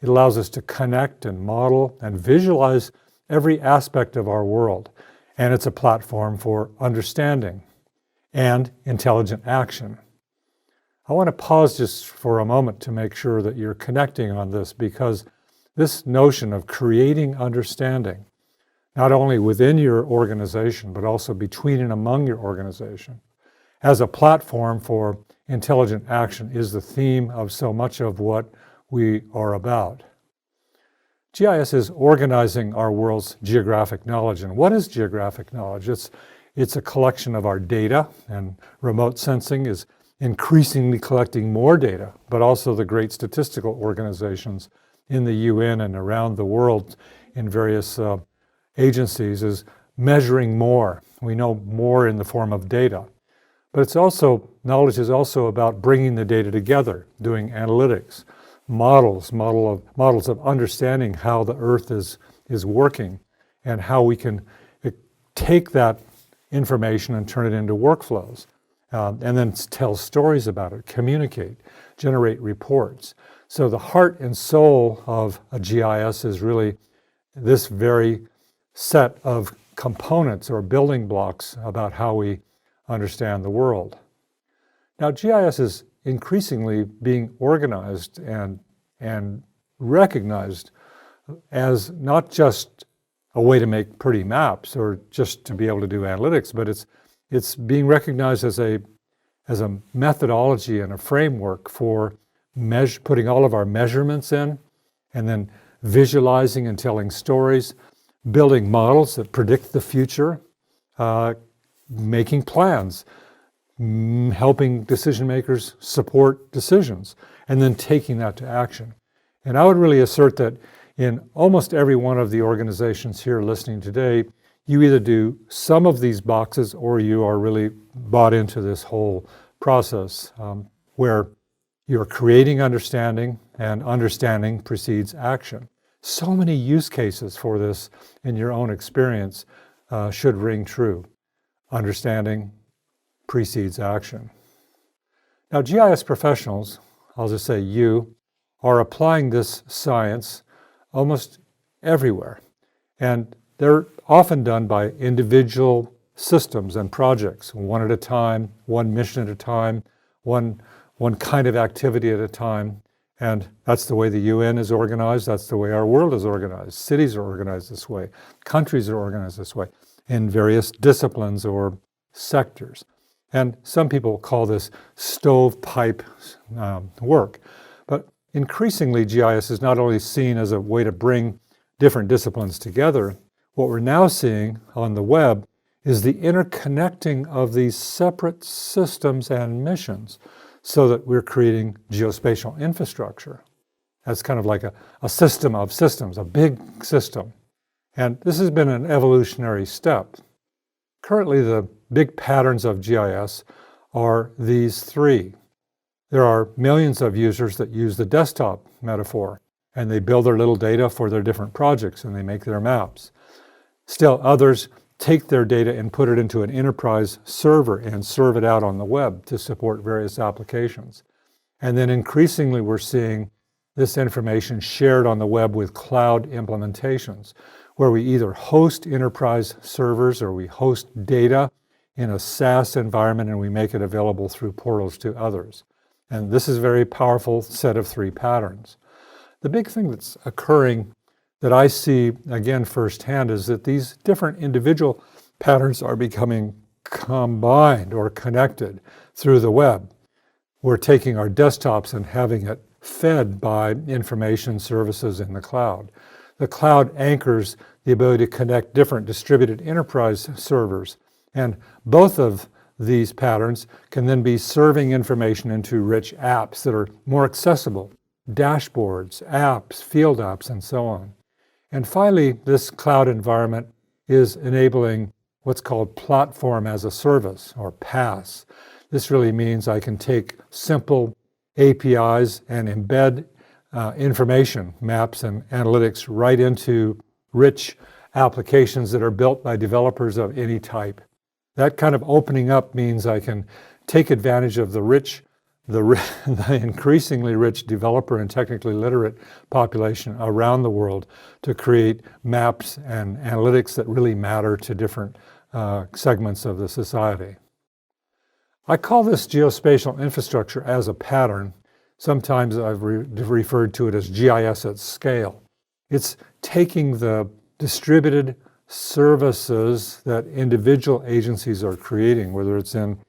E: It allows us to connect and model and visualize every aspect of our world, and it's a platform for understanding and intelligent action. I want to pause just for a moment to make sure that you're connecting on this, because this notion of creating understanding, not only within your organization, but also between and among your organization, as a platform for intelligent action is the theme of so much of what we are about. GIS is organizing our world's geographic knowledge. And what is geographic knowledge? It's a collection of our data, and remote sensing is increasingly collecting more data, but also the great statistical organizations in the UN and around the world in various agencies is measuring more. We know more in the form of data. But it's also, knowledge is also about bringing the data together, doing analytics, models of understanding how the earth is working and how we can take that information and turn it into workflows, and then tell stories about it, communicate, generate reports. So the heart and soul of a GIS is really this very set of components or building blocks about how we understand the world. Now, GIS is increasingly being organized and recognized as not just a way to make pretty maps or just to be able to do analytics, but it's being recognized as a methodology and a framework for putting all of our measurements in, and then visualizing and telling stories, building models that predict the future, making plans, helping decision makers support decisions, and then taking that to action. And I would really assert that in almost every one of the organizations here listening today, you either do some of these boxes or you are really bought into this whole process where you're creating understanding, and understanding precedes action. So many use cases for this in your own experience should ring true. Understanding precedes action. Now, GIS professionals, I'll just say you, are applying this science almost everywhere. And they're often done by individual systems and projects, one at a time, one mission at a time, one kind of activity at a time. And that's the way the UN is organized. That's the way our world is organized. Cities are organized this way. Countries are organized this way in various disciplines or sectors. And some people call this stovepipe work. But increasingly, GIS is not only seen as a way to bring different disciplines together. What we're now seeing on the web is the interconnecting of these separate systems and missions, so that we're creating geospatial infrastructure. That's kind of like a system of systems, a big system. And this has been an evolutionary step. Currently, the big patterns of GIS are these three. There are millions of users that use the desktop metaphor, and they build their little data for their different projects, and they make their maps. Still others take their data and put it into an enterprise server and serve it out on the web to support various applications. And then increasingly we're seeing this information shared on the web with cloud implementations, where we either host enterprise servers or we host data in a SaaS environment and we make it available through portals to others. And this is a very powerful set of three patterns. The big thing that's occurring that I see, again, firsthand, is that these different individual patterns are becoming combined or connected through the web. We're taking our desktops and having it fed by information services in the cloud. The cloud anchors the ability to connect different distributed enterprise servers. And both of these patterns can then be serving information into rich apps that are more accessible, dashboards, apps, field apps, and so on. And finally, this cloud environment is enabling what's called Platform as a Service, or PaaS. This really means I can take simple APIs and embed information, maps and analytics right into rich applications that are built by developers of any type. That kind of opening up means I can take advantage of the increasingly rich developer and technically literate population around the world to create maps and analytics that really matter to different segments of the society. I call this geospatial infrastructure as a pattern. Sometimes I've referred to it as GIS at scale. It's taking the distributed services that individual agencies are creating, whether it's in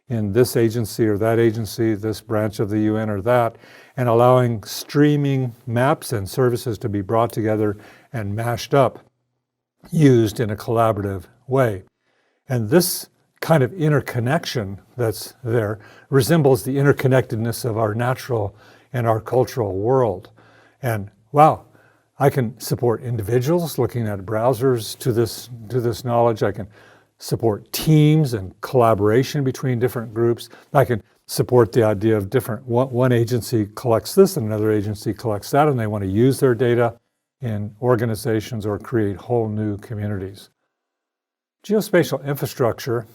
E: this agency or that agency, this branch of the UN or that, and allowing streaming maps and services to be brought together and mashed up, used in a collaborative way. And this kind of interconnection that's there resembles the interconnectedness of our natural and our cultural world. And wow, I can support individuals looking at browsers to this knowledge. I can support teams and collaboration between different groups. I can support the idea of one agency collects this and another agency collects that, and they want to use their data in organizations or create whole new communities. Geospatial infrastructure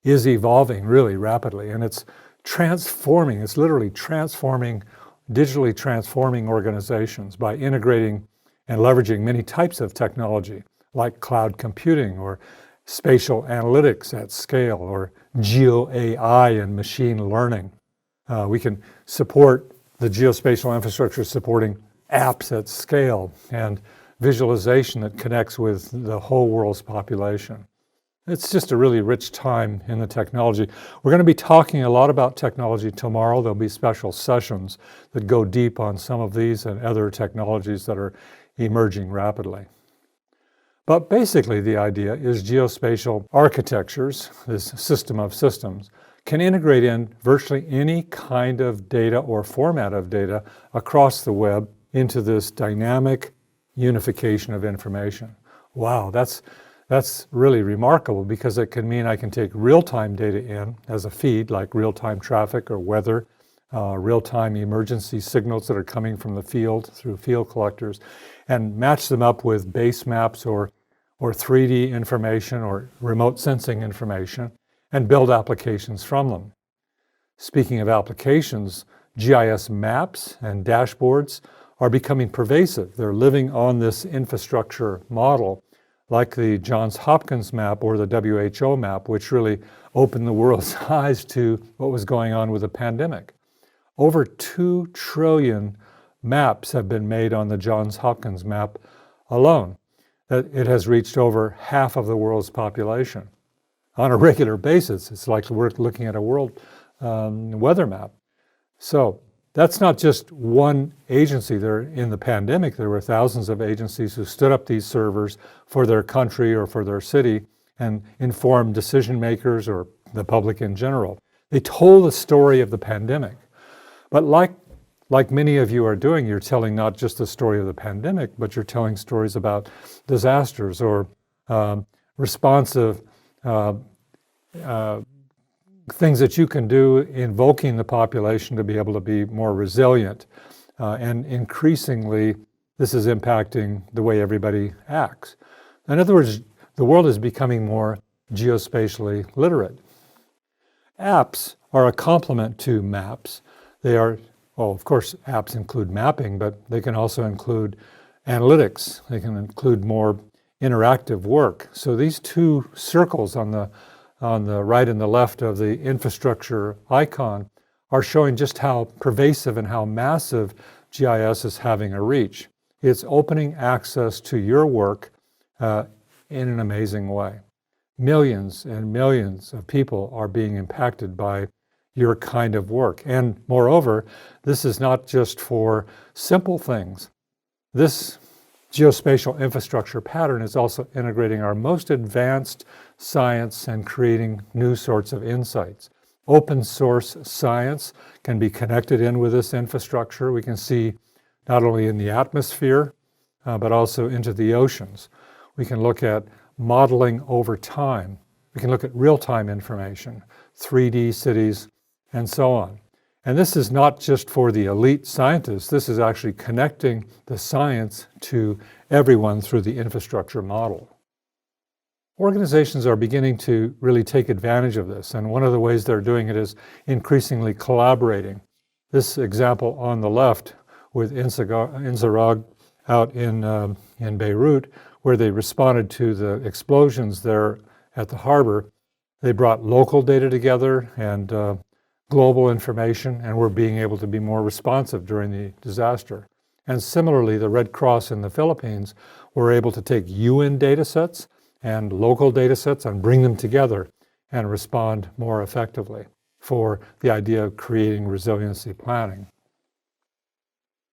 E: is evolving really rapidly, and it's transforming, it's literally transforming, digitally transforming organizations by integrating and leveraging many types of technology like cloud computing or spatial analytics at scale or geo AI and machine learning. We can support the geospatial infrastructure supporting apps at scale and visualization that connects with the whole world's population. It's just a really rich time in the technology. We're going to be talking a lot about technology tomorrow. There'll be special sessions that go deep on some of these and other technologies that are emerging rapidly. But basically the idea is geospatial architectures, this system of systems, can integrate in virtually any kind of data or format of data across the web into this dynamic unification of information. Wow, that's really remarkable because it can mean I can take real-time data in as a feed, like real-time traffic or weather, real-time emergency signals that are coming from the field through field collectors, and match them up with base maps or 3D information or remote sensing information, and build applications from them. Speaking of applications, GIS maps and dashboards are becoming pervasive. They're living on this infrastructure model, like the Johns Hopkins map or the WHO map, which really opened the world's eyes to what was going on with the pandemic. Over 2 trillion maps have been made on the Johns Hopkins map alone. It has reached over half of the world's population. On a regular basis, it's like we're looking at a world weather map. So that's not just one agency. In the pandemic, there were thousands of agencies who stood up these servers for their country or for their city and informed decision makers or the public in general. They told the story of the pandemic. But like many of you are doing, you're telling not just the story of the pandemic, but you're telling stories about disasters or responsive things that you can do, invoking the population to be able to be more resilient. And increasingly, this is impacting the way everybody acts. In other words, the world is becoming more geospatially literate. Apps are a complement to maps. They are, well, of course, apps include mapping, but they can also include analytics. They can include more interactive work. So these 2 circles on the right and the left of the infrastructure icon are showing just how pervasive and how massive GIS is having a reach. It's opening access to your work in an amazing way. Millions and millions of people are being impacted by your kind of work. And moreover, this is not just for simple things. This geospatial infrastructure pattern is also integrating our most advanced science and creating new sorts of insights. Open source science can be connected in with this infrastructure. We can see not only in the atmosphere, but also into the oceans. We can look at modeling over time. We can look at real-time information, 3D cities, and so on. And this is not just for the elite scientists. This is actually connecting the science to everyone through the infrastructure model. Organizations are beginning to really take advantage of this, and one of the ways they're doing it is increasingly collaborating. This example on the left with Inzarag out in Beirut, where they responded to the explosions there at the harbor. They brought local data together and global information, and were being able to be more responsive during the disaster. And similarly, the Red Cross in the Philippines were able to take UN data sets and local data sets and bring them together and respond more effectively for the idea of creating resiliency planning.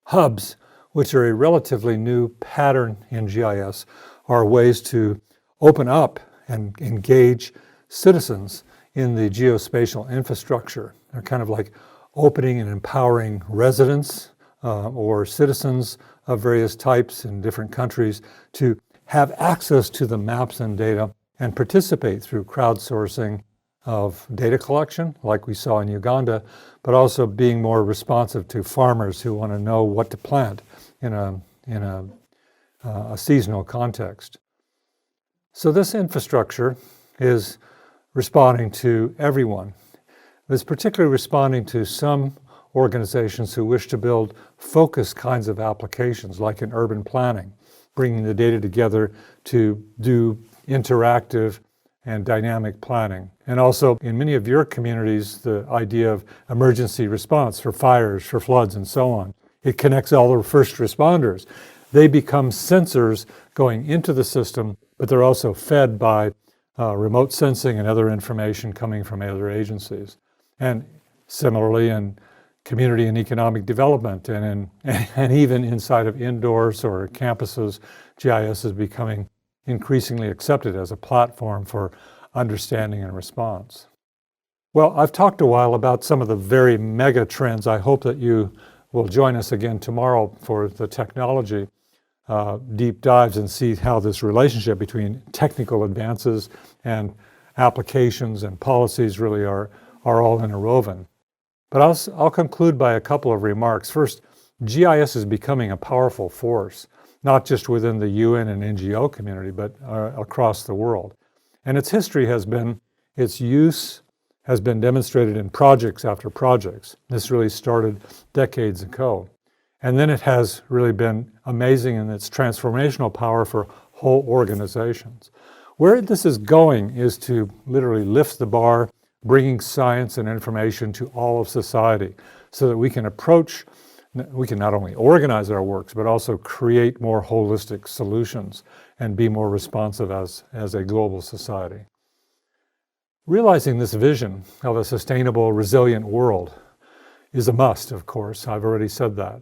E: Hubs, which are a relatively new pattern in GIS, are ways to open up and engage citizens in the geospatial infrastructure. They're kind of like opening and empowering residents or citizens of various types in different countries to have access to the maps and data and participate through crowdsourcing of data collection, like we saw in Uganda, but also being more responsive to farmers who want to know what to plant in a seasonal context. So this infrastructure is responding to everyone. It's particularly responding to some organizations who wish to build focused kinds of applications, like in urban planning, bringing the data together to do interactive and dynamic planning. And also in many of your communities, the idea of emergency response for fires, for floods, and so on. It connects all the first responders. They become sensors going into the system, but they're also fed by remote sensing and other information coming from other agencies. And similarly in community and economic development and even inside of indoors or campuses, GIS is becoming increasingly accepted as a platform for understanding and response. Well, I've talked a while about some of the very mega trends. I hope that you will join us again tomorrow for the technology deep dives and see how this relationship between technical advances and applications and policies really are all interwoven. But I'll conclude by a couple of remarks. First, GIS is becoming a powerful force, not just within the UN and NGO community, but across the world. And its history has been, its use has been demonstrated in projects after projects. This really started decades ago. And then it has really been amazing in its transformational power for whole organizations. Where this is going is to literally lift the bar, bringing science and information to all of society so that we can not only organize our works, but also create more holistic solutions and be more responsive as a global society. Realizing this vision of a sustainable, resilient world is a must, of course. I've already said that.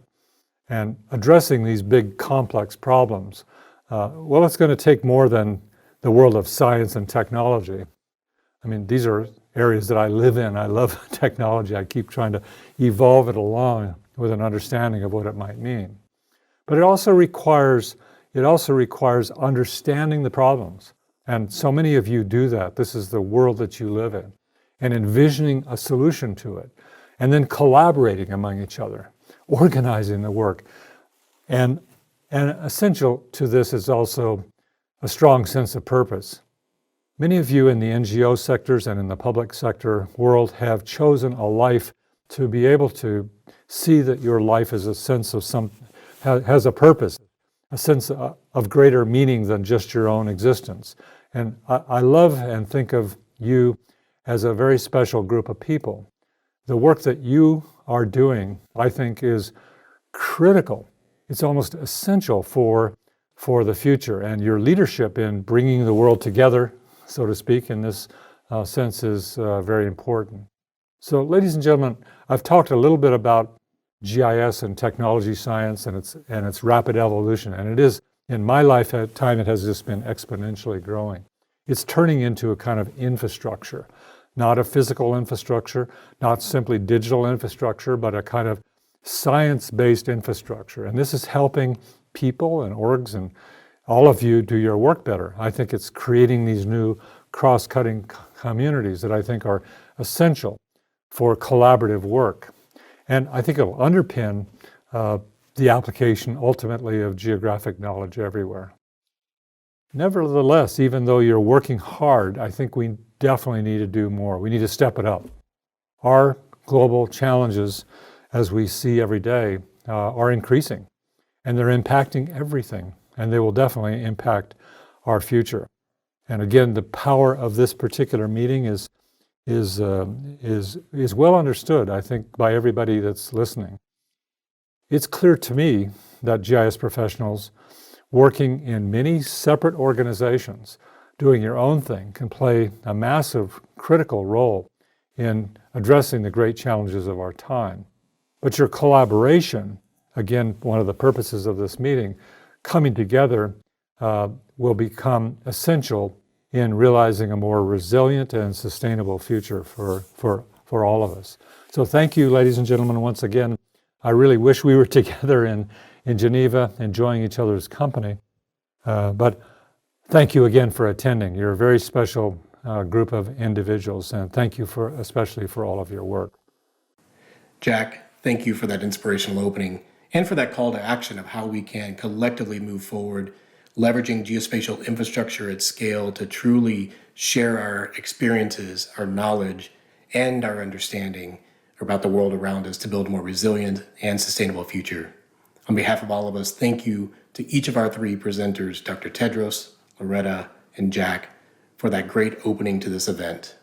E: And addressing these big, complex problems, well, it's going to take more than the world of science and technology. I mean, these are areas that I live in. I love technology. I keep trying to evolve it along with an understanding of what it might mean. But it also requires understanding the problems. And so many of you do that. This is the world that you live in. And envisioning a solution to it. And then collaborating among each other, organizing the work. And essential to this is also a strong sense of purpose. Many of you in the NGO sectors and in the public sector world have chosen a life to be able to see that your life is a sense of has a purpose, a sense of greater meaning than just your own existence. And I love and think of you as a very special group of people. The work that you are doing, I think, is critical. It's almost essential for the future. And your leadership in bringing the world together, so to speak, in this sense is very important. So, ladies and gentlemen, I've talked a little bit about GIS and technology science and its rapid evolution. And it is, in my lifetime, it has just been exponentially growing. It's turning into a kind of infrastructure, not a physical infrastructure, not simply digital infrastructure, but a kind of science-based infrastructure. And this is helping people and orgs and all of you do your work better. I think it's creating these new cross-cutting communities that I think are essential for collaborative work. And I think it'll underpin the application ultimately of geographic knowledge everywhere. Nevertheless, even though you're working hard, I think we definitely need to do more. We need to step it up. Our global challenges, as we see every day, are increasing, and they're impacting everything, and they will definitely impact our future. And again, the power of this particular meeting is well understood, I think, by everybody that's listening. It's clear to me that GIS professionals working in many separate organizations, doing your own thing, can play a massive, critical role in addressing the great challenges of our time. But your collaboration, again, one of the purposes of this meeting, coming together will become essential in realizing a more resilient and sustainable future for all of us. So thank you, ladies and gentlemen, once again. I really wish we were together in Geneva, enjoying each other's company. But thank you again for attending. You're a very special group of individuals, and thank you especially for all of your work.
A: Jack, thank you for that inspirational opening and for that call to action of how we can collectively move forward, leveraging geospatial infrastructure at scale to truly share our experiences, our knowledge, and our understanding about the world around us to build a more resilient and sustainable future. On behalf of all of us, thank you to each of our three presenters, Dr. Tedros, Loretta, and Jack, for that great opening to this event.